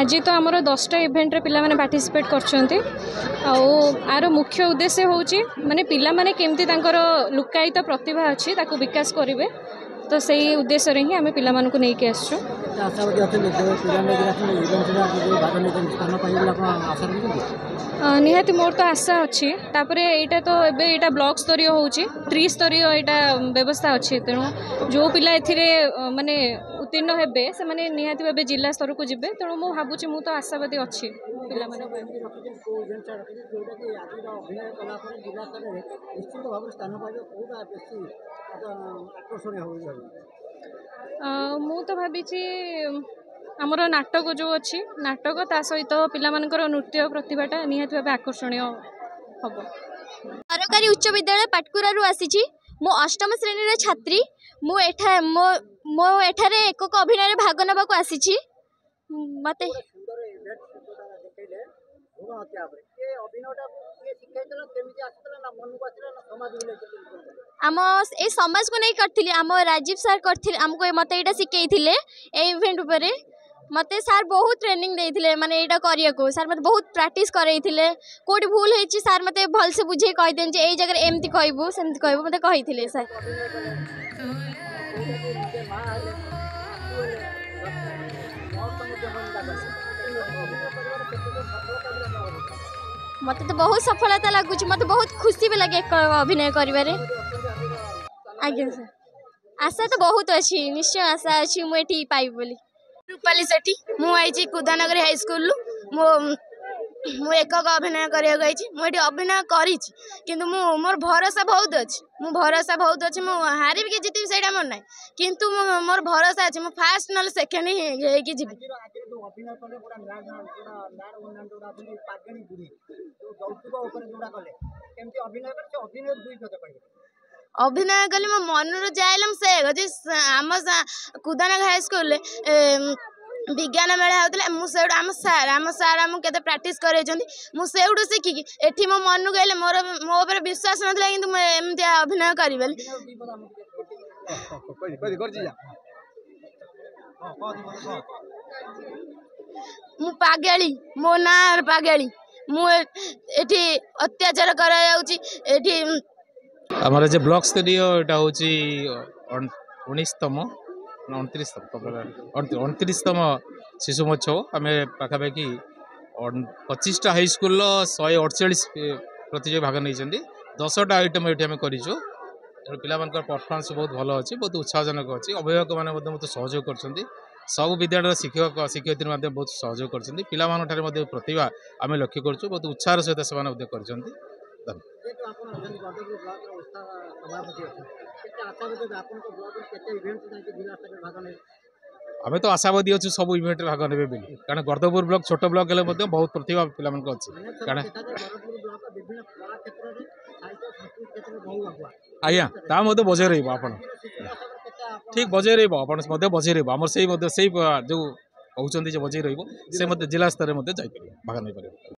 आज तो आमर 10टा इवेंट रे पिला माने पार्टिसिपेट करछंती आर मुख्य उद्देश्य होची माने पिला माने केमती तांकर लुकायित प्रतिभा अछि ताको विकास करिवे तो सही उद्देश्य रे ही आमे पिला मानकु नै के आछो। निहाती मोर तो आशा अच्छी तापरे एटा तो एबे एटा ब्लॉक स्तरीय होची त्रिस्तरीय एटा व्यवस्था अच्छी तेणु जो पिला एथिरे माने उत्तीर्ण हेबे से माने निहाती भाबे जिला स्तर को जिबे तेणु मु भाबुची मु तो आशावादी अच्छी पिला माने मु तो भाबीची आमर नाटक जो अच्छी नाटक ता सहित पिला मानकर नृत्य प्रतिभाटा निहाती भाबे आकर्षणीय हम। सरकारी उच्च विद्यालय पाटकुरा आसी मु अष्टम श्रेणी रे छात्री मु एठारे एकक अभिनय भाग नबा को आसी मते आम ए समाज को नहीं करथिली आम राजीव सर करथिले हमको मते एटा सिखेइथिले ए इवेंट उपरे मते सर बहुत ट्रेनिंग देइथिले माने एटा करिया को सर मते बहुत प्रैक्टिस करैथिले कोडी भूल हेछि सर मते भल से बुझे कहि देन जे ए जगह एमति कहबो सेमति कहबो मते कहिथिले सर। मते तो बहुत सफलता लगुच मते बहुत खुशी भी लगे अभिनय करिवारे। आज्ञा सर आशा तो बहुत अच्छी निश्चय आशा अच्छी मुझे पाइब बोली। रूपाली सेठी मुझे कुदानगर हाई स्कूल मु एकक अभिनय करने अभिनय करी मोर भरोसा बहुत अच्छी मु भरोसा बहुत अच्छी मु हारी कि जीत से मोर ना किंतु मोर भरोसा अच्छी मु फास्ट ना सेकेंड ही जी। अभिनय कली मो मन जाइलम से आम कुदानगर हाई स्कूल विज्ञान मेला होता आम सार आमको केते प्रैक्टिस करेठू शिखिकी एठी मो मन गले मोर मो ऊपर विश्वास नाला कि एमती अभिनय करी मु पागेली मो ना पागेली मुझे अत्याचार कर आमर जे ब्लॉक स्तरीय एटा होची 19तम 29तम शिशु महोत्सव आम पाखापाखि 25टा हाई स्कूल 148 प्रतियोगी भाग नहीं 10टा आइटम ये आम करूँ पिला परफॉर्मेंस बहुत भल अच्छी बहुत उत्साहजनक अच्छी अभिभावक मैंने बहुत सहयोग कर सब विद्यालय शिक्षक शिक्षयित्री बहुत सहयोग कर पिला प्रतिभा आम लक्ष्य करुँ बहुत उत्साह सहित से आम तो आशावादी अच्छे सब इवेंट भाग ने कारण गर्दपुर ब्लॉक छोट ब्लॉक हेल्ले बहुत प्रतिभा पिला अच्छी कारण आज्ञा ता बजाय रहा ठीक बजाय रहा बजाय रहा से जो कहते बजाय रही जिला स्तर में भाग नहीं पारे।